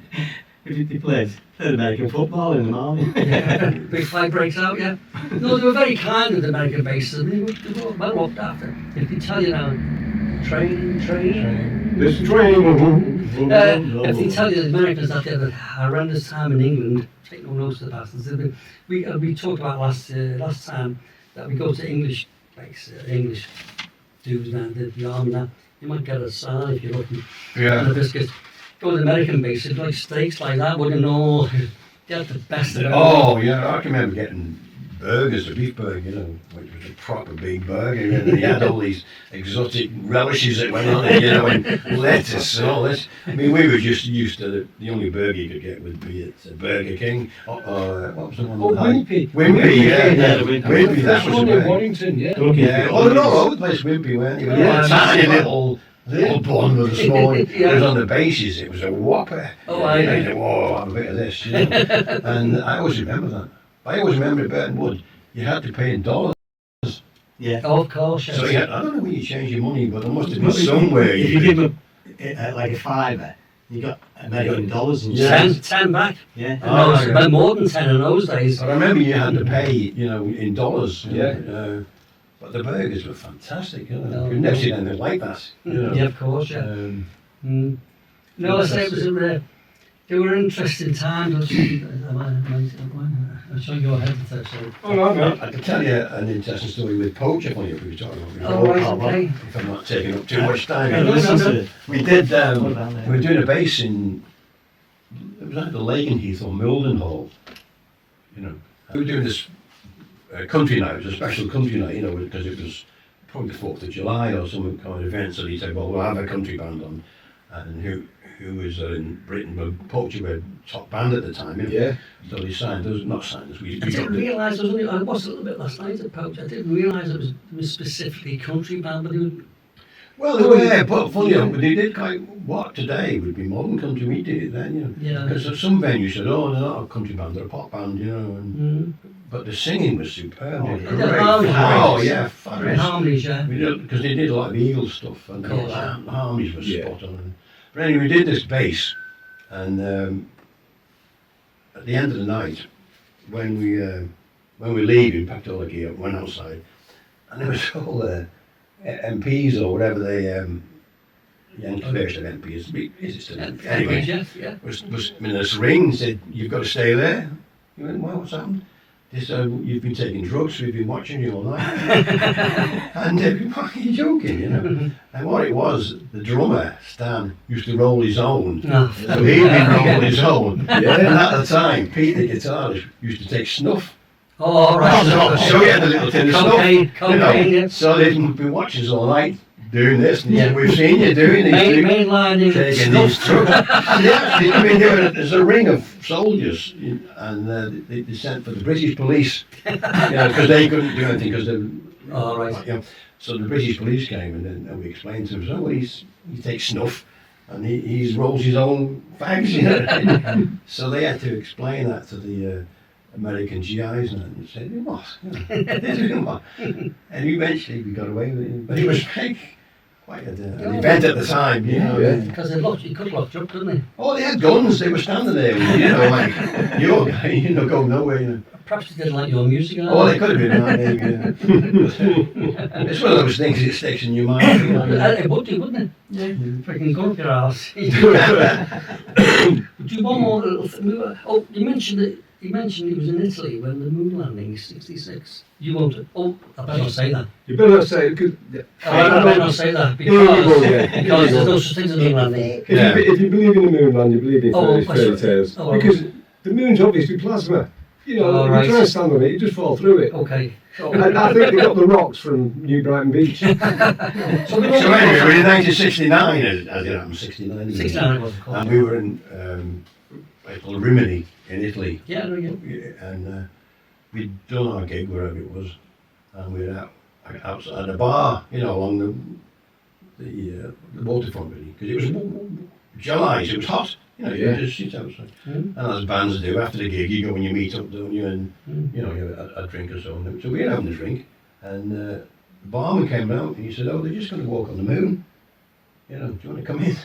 they played American football in the morning. Big fight breaks out, yeah. No, they were very kind with the American bases. I mean, they were well looked after. If they tell you now, train. This train. If they tell you the Americans that they had a horrendous time in England, take no notice of the bastards. We talked about last time that we go to English base, English dudes now, the army now. You might get a sign if you're lucky. Yeah. And a biscuit. Go to the American bases, like steaks like that, wouldn't know. They had the best of it. Oh, yeah, I can remember getting burgers, a beef burger, you know, which was a proper big burger, and they had all these exotic relishes that went on it, you know, and lettuce and all this. I mean, we were just used to the only burger you could get would be at Burger King, what was the one? Oh, Wimpy. Wimpy, yeah, Wimpy. Wimpy, that was one the in burger. Warrington, yeah. Yeah, well, they're all over the place, Wimpy, weren't they? Yeah, A tiny little bun with a small one. It was on the bases, it was a whopper. Oh, I know. You know, whoa, have a bit of this, you know. And I always remember that. I always remember at Burton Wood, you had to pay in dollars. Yeah. Oh, of course, yes. So you had, I don't know where you change your money, but there must have been somewhere. If you give them like a fiver, you got American dollars and Yeah. 10 back. Yeah. Oh, No, okay. more than 10 in those days. But I remember you had to pay, you know, in dollars. Yeah. But the burgers were fantastic. You know, No, you've never no. seen anything like that. You know. Yeah, of course, yeah. No, I say it was they were interesting times. I'm showing your head there, so. Oh, no, no. I can tell you an interesting story with poacher funny if we were talking about before. Oh, right, okay. If I'm not taking up too much time. Yeah, listen to it. We did, What about we that? were doing a base in, it was either Lakenheath or Mildenhall, you know. We were doing this country night, it was a special country night, you know, because it was probably the 4th of July or some kind of event, so he said, well, we'll have a country band on, and who was in Britain, well, Poacher were top band at the time, you know. Yeah. So they signed us, not signed us, we I got didn't the, realise, I watched a little bit last night at Poach, I didn't realise it was specifically country band, but it well, they were, but funny enough, they did quite, what today would be modern country, we did it then, you know. Yeah. Because some venues said, oh, they're not a country band, they're a pop band, you know, and, but the singing was superb. Oh, They were the great. harmonies. Oh, yeah, Great fabulous. harmonies, yeah. Because they did a lot of Eagles stuff, and Of course, the harmonies were Yeah. spot on. But anyway, we did this bass, and at the end of the night, when we were leaving, packed all the gear up, went outside, and there was all MPs or whatever they, Yankee version of MPs, is it still MP? Anyway, Yeah. was in this ring and said, you've got to stay there. You went, well, what's happened? They said, you've been taking drugs, we've been watching you all night. And why are you joking, you know? And what it was, the drummer, Stan, used to roll his own. No. So he'd been rolling his own. Yeah. And at the time, Pete, the guitarist, used to take snuff. Oh, all right. So he had a little tin of snuff. Cocaine, yeah. So they'd been watching us all night doing this. And he said, Yeah. we've seen you doing these things. Mainlining Taking these drugs. And they actually, I mean, there's a ring of soldiers, and they sent for the British police, you know, because they couldn't do anything because they. Oh, right. You know, so the British police came, and then we explained to him, so well, he takes snuff, and he rolls his own fags, you know. So they had to explain that to the American GIs, and said, what? You know, they're doing what? And eventually we got away with it, but it was quite an event at the time, you know. Yeah. because he could lock you up, couldn't he? Oh, they had guns. They were standing there, you know, like your guy, you know, going nowhere. You know. Perhaps they didn't like your music. Oh, they could have been, maybe. Yeah. It's one of those things that sticks in your mind. You know. It would do, wouldn't it? Yeah. Freaking gun up your arse. Do one more little thing. Oh, you mentioned that he mentioned he was in Italy when the moon landing, 66. You won't. Oh, I better not say that. You better not say it, because I better not say that Here we go, yeah. because there's no such thing as a moon landing. if you believe in the moon man, you believe in Oh, fairy tales. oh, Because the moon's obviously plasma. You know, Oh, you right. try and stand on it, you just fall through it. Okay. So, And I think they got the rocks from New Brighton Beach. So anyway, we were in 1969, as it happened, 69. 69 it was, of course. And we were in place called Rimini in Italy. Yeah, no, yeah. And we'd done our gig wherever it was, and we were outside a bar, you know, along the waterfront really, because it was July, so it was hot. You know, you just sit outside. And as bands do, after the gig, you go and you meet up, don't you? And, you know, you have a drink or so. So we were having a drink, and the barman came round and he said, oh, they're just going to walk on the moon. You know, do you want to come in?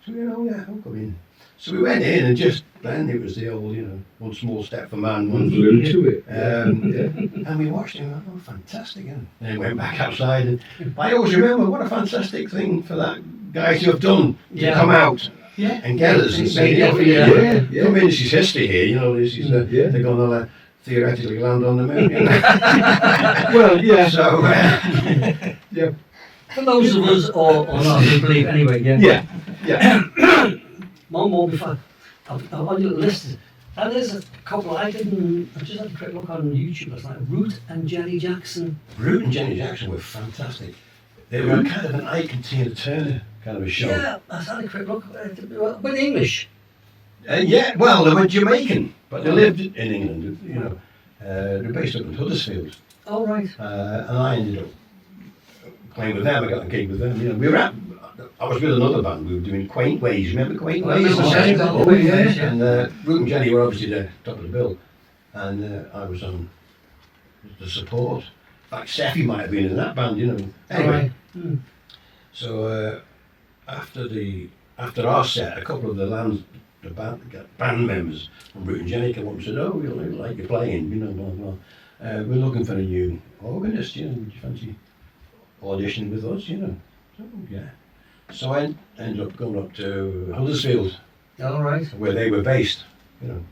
So we went, oh, yeah, I'll come in. So we went in, and just then it was the old, you know, one small step for man, one for Flew to it. and we watched him, oh, fantastic. And then went back outside. And I always remember what a fantastic thing for that guy to have done, to come out. Yeah. And get us and say, Yeah, come in, this is history here, you know, this is, they're going to theoretically land on the moon, you know. Well, yeah. So, Yeah. For those of us, or not, who believe anyway, yeah. Yeah. One more before, I've on your list, and there's a couple I just had a quick look on YouTube last night, Root and Jenny Jackson. Root and Jenny Jackson were fantastic. They were kind of an Ike and Tina Turner kind of a show. Yeah, I had a quick look, but English. Yeah, well, they were Jamaican, but they lived in England, you know. They're based up in Huddersfield. Oh, right. And I ended up playing with them. I got a gig with them. You know, I was with another band. We were doing Quaint Ways. Remember Quaint Ways? Oh, yeah. And Root and Jenny were obviously the top of the bill, and I was on the support. In fact, Seffi might have been in that band, you know. Anyway, so after our set, a couple of the band members from Root and Jenny came up and said, "Oh, we like you playing, you know, blah blah. We're looking for a new organist, you know. Would you fancy auditioning with us, you know?" So, yeah. So I ended up going up to Huddersfield, All right. where they were based, you know,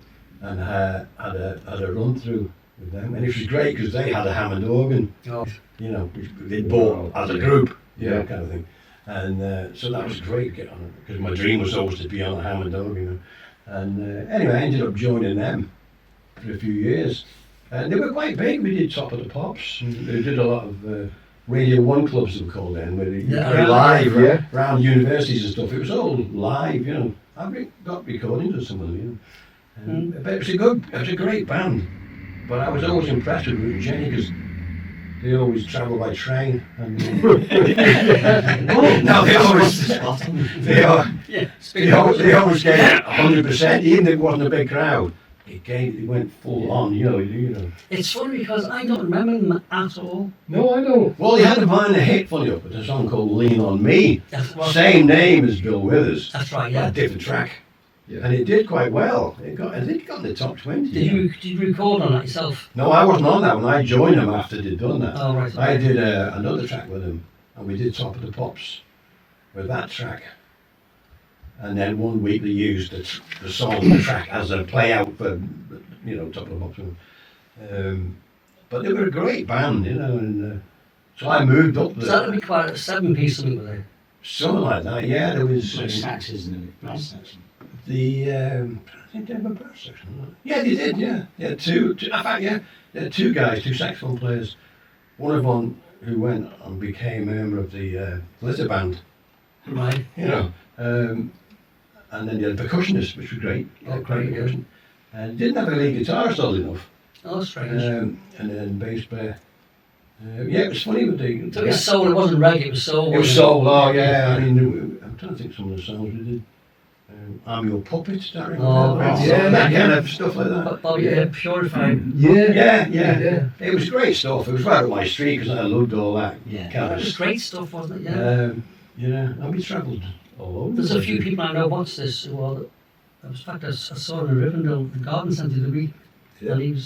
and had a run through with them, and it was great because they had a Hammond organ, Oh. you know, which they bought as a group, you know, Yeah. kind of thing, and so that was great to get on it because my dream was always to be on a Hammond organ, you know, and anyway, I ended up joining them for a few years, and they were quite big. We did Top of the Pops, and they did a lot of Radio 1 clubs, they were called then, where they play live around universities and stuff. It was all live, you know. I've got recordings of some of them, you know. But it was a great band. But I was always impressed with Root and Jenny because they always travel by train. And, no, they always always get 100%, even if it wasn't a big crowd. It went full on, you know. It's funny because I don't remember them at all. No, I don't. Well, he had a minor hit, funny enough, with a song called Lean On Me. Same name as Bill Withers. That's right, but yeah. a different track. Yeah. And it did quite well. I think it got in the top 20. Did you record on that yourself? No, I wasn't on that one. I joined them after they'd done that. Oh, right. I did another track with them, and we did Top of the Pops with that track. And then one week they used the song, the track, as a play out for, you know, Top of the Pops. But they were a great band, you know, and so I moved up So that'd be quite a 7-piece something with it. something like that. Yeah, there was Like saxes in the brass section. I think they have a brass section. Yeah, they did. Yeah, they had two. In fact, yeah, they had two guys, two saxophone players. One of them who went and became a member of the Glitter Band. Right. You know, and then they had a percussionist, which was great. Oh, great, yeah. percussion. And didn't have a lead guitarist, oddly enough. Oh, strange. And then bass player. Yeah, it was funny with the. So it was soul, it wasn't reggae, it was soul. It was wasn't soul. Oh yeah, I mean, I'm trying to think some of the songs we did. I'm Your Puppet, that ring a Oh, bell? yeah, that yeah. kind of stuff like that. Bobby, Purified. Yeah. It was great stuff. It was right up my street because I loved all that. Yeah. kind That of was great stuff, wasn't it? Yeah. Yeah, and we travelled all over. There's a few people I know watch this who are, in fact, I saw him in Rivendell, the garden centre the week, and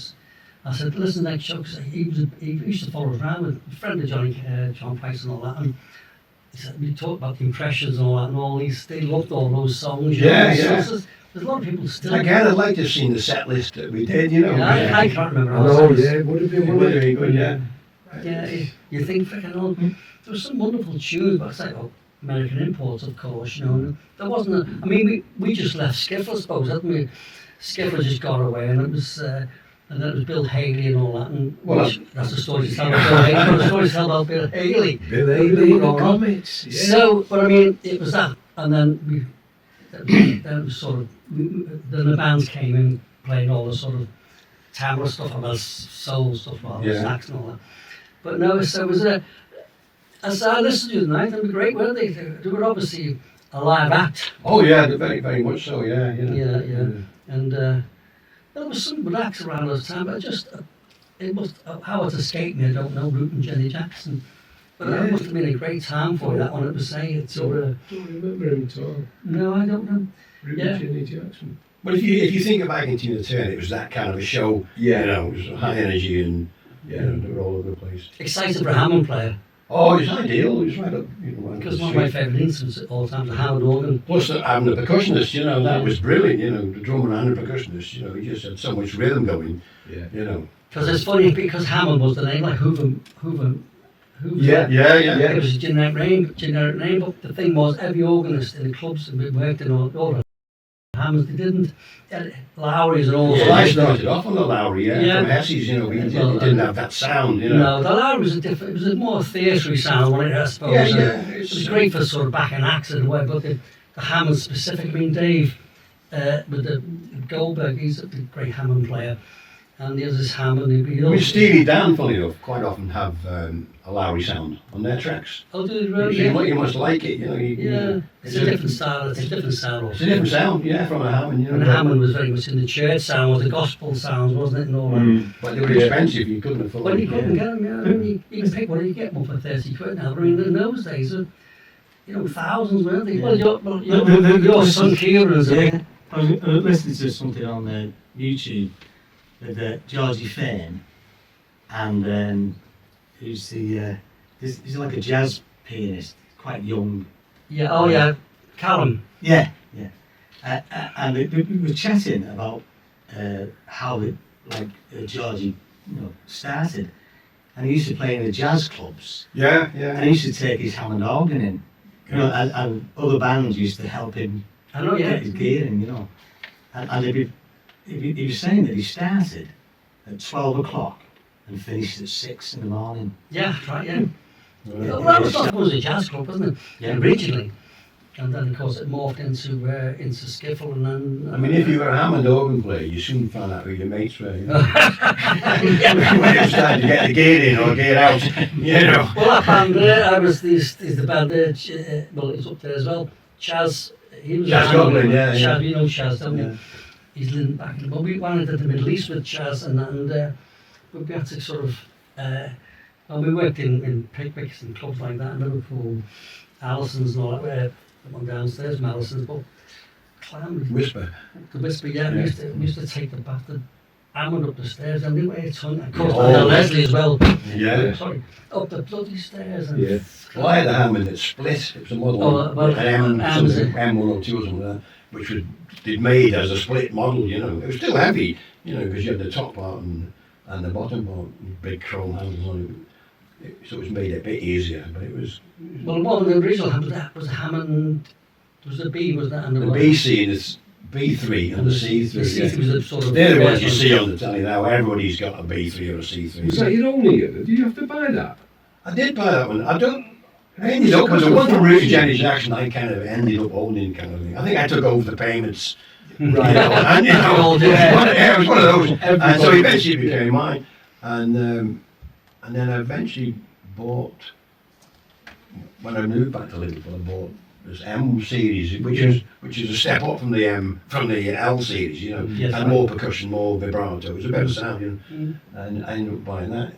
I said, listen, next show, because he used to follow us around with a friend of Johnny, John Price and all that, and he said, we talked about the impressions and all that, and all these, they loved all those songs. Yeah. So there's There's a lot of people still. Again, I'd like to have seen the set list that we did, you know. Yeah, I can't remember. Oh, yeah, it would have been It one would of have been good, yeah. Yeah, you think freaking on. There was some wonderful tunes, but it's like American imports, of course, you know. And there wasn't I mean, we just left Skiffle, I suppose, hadn't we? Skiffle just got away, and it was, and then it was Bill Haley and all that. And Well, that's the story to tell about Bill Haley. But the story to tell about Bill Haley. Bill Haley in the comics. Yeah. So, but I mean, it was that, and then then it was sort of, then the bands came in playing all the sort of Tamara stuff, about soul stuff, Yeah. sax and all that. But no, so it was as I listened to tonight, they were great, weren't they? They were obviously a live act. Oh yeah, very, very much so, yeah. Yeah. And there was some good acts around those time, but it must, how it escaped me, I don't know, Root and Jenny Jackson. But that must have been a great time for you, that one, it was saying. It's sort of, Don't remember him at all. no, I don't know. Ruby Yeah. Jenny Jackson. But if you think of back in Tina Turner, it was that kind of a show, Yeah. you know, it was high energy and, Yeah. you know, they were all over the place. Excited for a Hammond player, Oh, it was ideal, it was right up, you know, right up because the one of my street. favourite instruments at all times, the Hammond organ. Plus, having the percussionist, you know, that was brilliant, you know, the drummer and the percussionist, you know, he just had so much rhythm going, Yeah. you know. Because it's funny, because Hammond was the name, like Hoover. Yeah. It was a generic name, but the thing was, every organist in the clubs that we worked in all the Hammonds, they didn't, Lowry's and all Well, sorts. I started off on the Lowry, Yeah. from Hesse's, you know, he Well, didn't have that sound, you know. No, the Lowry was it was a more theatre sound, wasn't it, I suppose. Yeah, It was great for sort of backing acts in a way, but the Hammond specific, I mean, Dave, with the Goldberg, he's a great Hammond player, and the other's Hammond, he'd be I mean, Steely Dan, funny enough, quite often have a Lowry sound on their tracks. Oh, do you So really? you must like it, you know. Yeah, it's a different style, it's a different sound. It's a different sound, yeah, from a Hammond, you know. And Hammond was very much in the church sound, or the gospel sounds, wasn't it, and all that. But they were expensive, you couldn't afford Well, you couldn't yeah. get them, yeah. I mean, you can pick one, you get one for 30 quid now. But I mean, in those days, you know, thousands, weren't they? Yeah. Well, your son Kieran's Yeah. I was listening to something on YouTube with Georgie Fane, and who's he's like a jazz pianist, quite young. Yeah, oh yeah, Callum. Yeah. And we were chatting about how Georgie, you know, started, and he used to play in the jazz clubs, Yeah, and he used to take his Hammond organ in, you know, and other bands used to help him I know, yeah. get his gear in, you know. And he was saying that he started at 12 o'clock and finished at 6 in the morning. Yeah, right, yeah. Well, Well, that was a jazz club, wasn't it? Yeah. Originally. And then, of course, it morphed into skiffle, and then... I mean, if you were a Hammond organ player, you soon found out who your mates were, you know. When you started to get the gear in or gear out, you know. Well, that band there, I was the band there, well, he's up there as well. Chaz, he was... Chaz a band, Goblin, yeah, Chaz, yeah. you know Chaz, don't Yeah. you? He's living back in... Well, we went into the Middle East with Chaz, and we had to sort of... well, we worked in picnics and clubs like that in Liverpool, Allison's and all that, on downstairs, Malison's, but Clam, Whisper. the Whisper, yeah, Yeah. we used to take the bastard Hammond up the stairs, and they weighed a ton, of course, Oh. and Leslie as well, Yeah. sorry, up the bloody stairs, and Yeah. Well, I had a Hammond that split. It was a model, Oh, well, an M's M102 or something like that, which was made as a split model, you know. It was still heavy, you know, because you had the top part and the bottom part, big chrome handles on it. So it was made a bit easier, but it was... well, one of the original Hammond was a Hammond, was the B, was that, and The BC and the B3 and the C3. The C3 was a sort of... They're the ones you see on the telly now. Everybody's got a B3 or a C3. Was that your only? Did you have to buy that? I did buy that one. I ended up with the one from Root and Jenny Jackson. I kind of ended up owning, kind of thing. I think I took over the payments. Right. You know, and, you know, We all did. it was one of those. And so Everybody- eventually it became mine. And then I eventually bought, when I moved back to Liverpool, I bought this M series, which is a step up from the L series, you know, Yes, and right. more percussion, more vibrato. It was a better sound, you know. Mm. And I ended up buying that.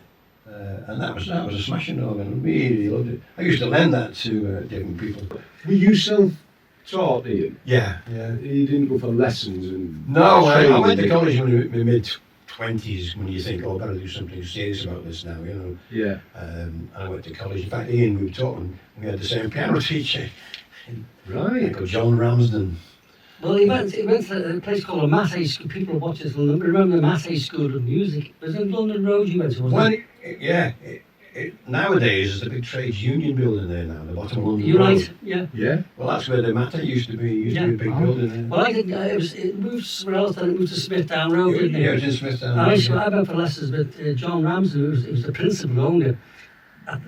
And that was a smashing organ. I really loved it. I used to lend that to different people. Were you self-taught, Ian? Yeah. You didn't go for lessons and... No, I training, went to did you? college when I was in my mid-20s, when you think, oh, I've got to do something serious about this now, you know. Yeah. I went to college. In fact, Ian, we were talking, we had the same piano teacher, Right. called John Ramsden. Well, he went to a place called a Massey School. People watch this will remember the Massey School of Music. Was it London Road you went to, wasn't it? Nowadays, there's a big trades union building there now, the bottom of London You're Road. right, yeah. Yeah. Well, that's where the Matter used to be. Used to be a big Yeah. building there. Well, I didn't. It moved somewhere else, then it moved to Smithdown Road, didn't it? Yeah, it was in Smithtown. I went for lessons with John Ramsey, who was the principal who owned it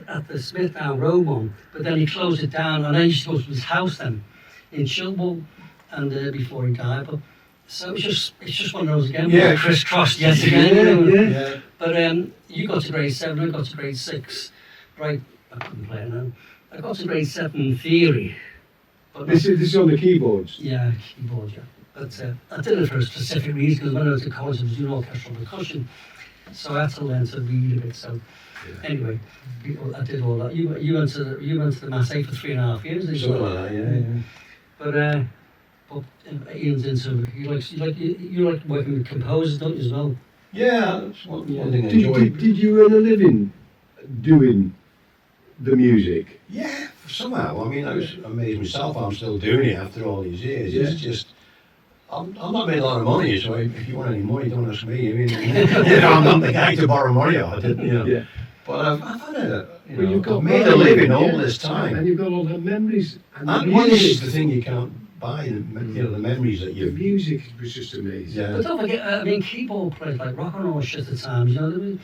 at the Smithdown Road one. But then he closed it down, and I used to go to his house then in Chilwell, and before he died. But so it's just one of those again. Yeah. Crisscrossed yet again. Yeah. But you got to grade 7, I got to grade 6. Right, I couldn't play it now. I got to grade 7 theory. But This is on the keyboards. yeah, keyboard, yeah. But I did it for a specific reason, because when I was at college I was doing orchestral percussion, so I had to learn to read a bit. So anyway, I did all that. You went to the Massey for 3.5 years, didn't you? Something like that, yeah. But Ian's into you like working with composers, don't you, as well? Yeah, that's one thing I enjoy. Did you earn a living doing the music? Yeah, somehow. I mean, I was amazed myself. I'm still doing it after all these years. Yeah. It's just, I'm not making a lot of money, so if you want any money, don't ask me. I mean, I'm not the guy to borrow money off. Yeah. But I've had Well, you've got I've made a living all yeah. this time. And you've got all the memories. And the And money is music. the thing you can't buy. The memories that The you. music was just amazing. Yeah. But don't forget, keyboard players like rock and roll shit at times, to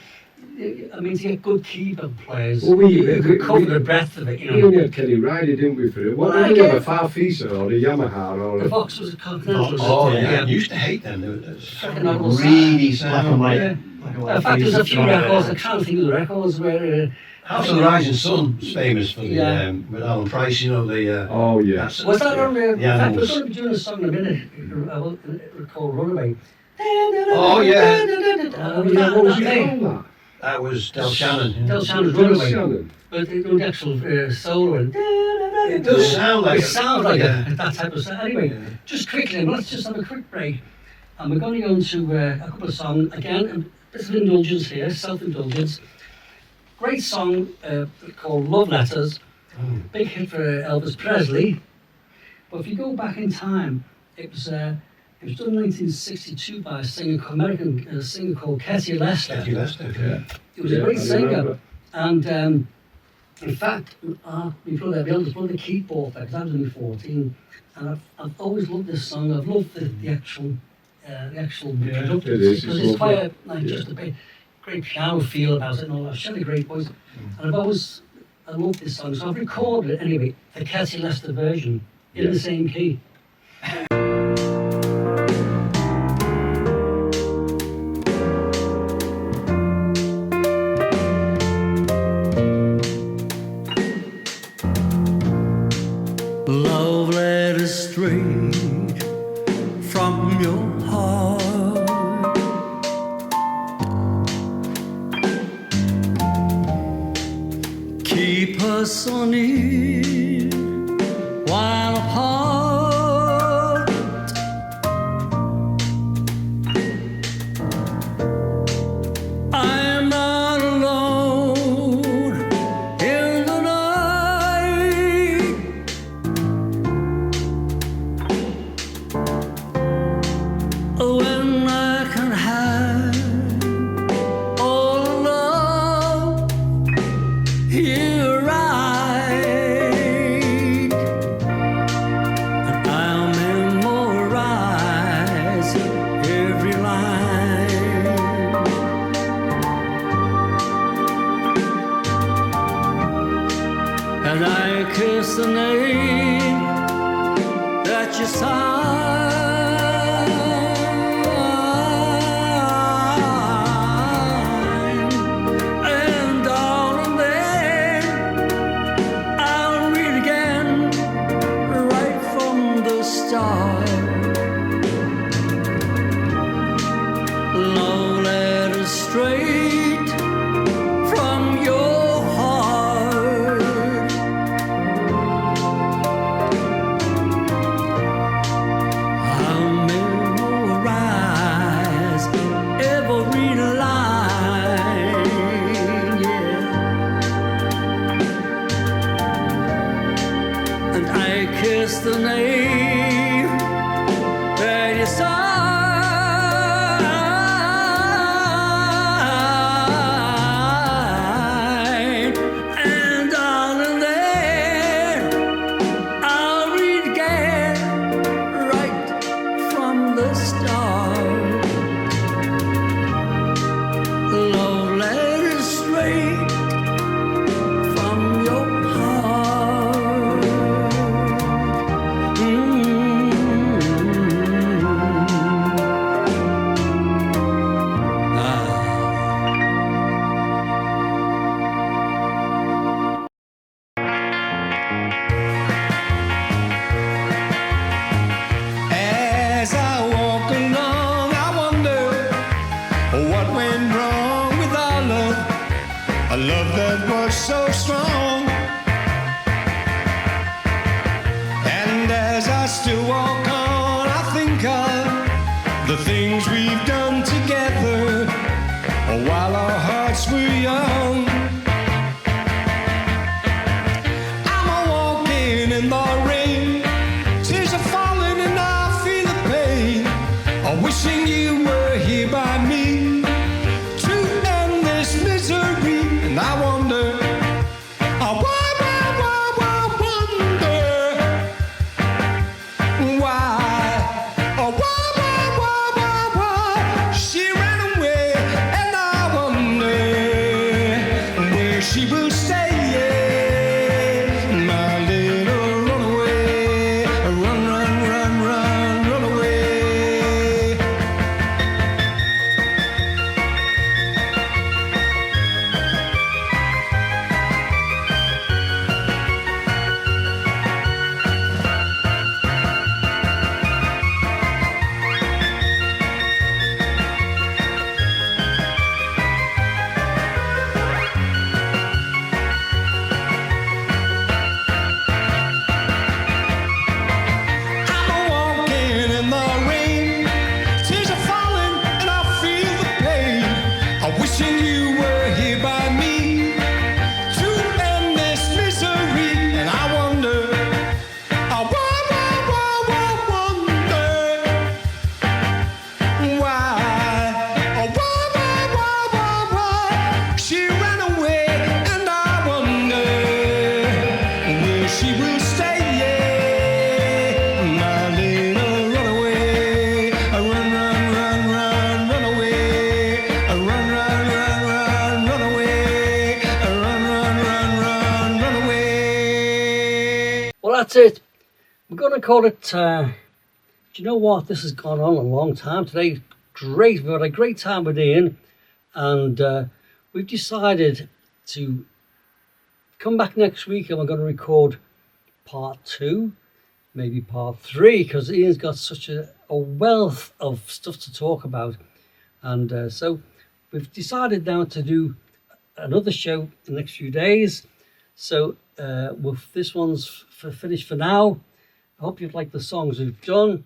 get good keyboard players, Well, you could cover the breadth of it, We only had Kenny Ryder, didn't we, for it? What Well, I did we have, a get- Farfisa or a Yamaha or The a... Vox was a continental. Oh yeah, yeah. I used to hate them. They were Second novel really Black and sound. white. Yeah. Black and white In fact, there's a faces. few records, I can't think of the records where... House of the Rising Sun is famous for the Yeah. with Alan Price. Oh, yeah. that's- Was that on there? In Yeah, fact, it we're was. going to be doing a song in a minute called Runaway. Oh, yeah. What was it called, that? That was Del Shannon. yeah. Del Shannon's Del Runaway. Shannon. But it was actual solo. And It does sound like it sounds like yeah. that type of sound. Anyway, Yeah. just quickly, let's just have a quick break. And we're going to go into a couple of songs. Again, a bit of indulgence here, self-indulgence. Great song called Love Letters. Big hit for Elvis Presley. But if you go back in time, it was done in 1962 by a American singer called Ketty Lester. Ketty Lester. Yeah. He was a Yeah, great I singer. remember. And in fact, my brother, the eldest brother, keyboard player, because I was only 14, and I've always loved this song. I've loved the actual Yeah, production, it is. because It's it's quite lovely. just a great piano feel about it and all that. She had a great voice, and I love this song. So I've recorded it anyway, the Ketty Lester version in the same key. Love letters straight from your heart. Keep us so near while apart. I am not alone in the night. When I can hide all alone, you write, and I'll memorize every line. And I kiss the name that you sign, and darling, then I'll read again right from the start. Love letters straight from your heart. I'll memorize every line, yeah. And I kiss the name side. And darling, there I'll read again, right from the start. Love letters straight from your heart. As I walk along, I wonder what went wrong with our love, a love that was so strong. And as I still walk on, I think of the things we've done together while our hearts were young. I'm a walking in the rain, tears are falling and I feel the pain. I'm wishing you were here by me to end this misery. And I wonder, I wonder why, oh, why she ran away. And I wonder where she will stay. My little runaway, run, run, run, run, run away. I'm walking in the rain, tears are falling and I feel the pain. I'm wishing you were here by me to end this misery. And I wonder, I wonder why, oh, why she ran away. And I wonder where she will stay. My little runaway, run, run, run, run, run away. Run, run, run, run, run away. Run, run, run, run, run away. Well, that's it. We're going to call it. Do you know what? This has gone on a long time today. Great. We've had a great time with Iain, and we've decided to come back next week, and we're going to record part 2, maybe part 3, because Iain's got such a wealth of stuff to talk about, and so we've decided now to do another show in the next few days. So this one's finished for now. I hope you've liked the songs we've done.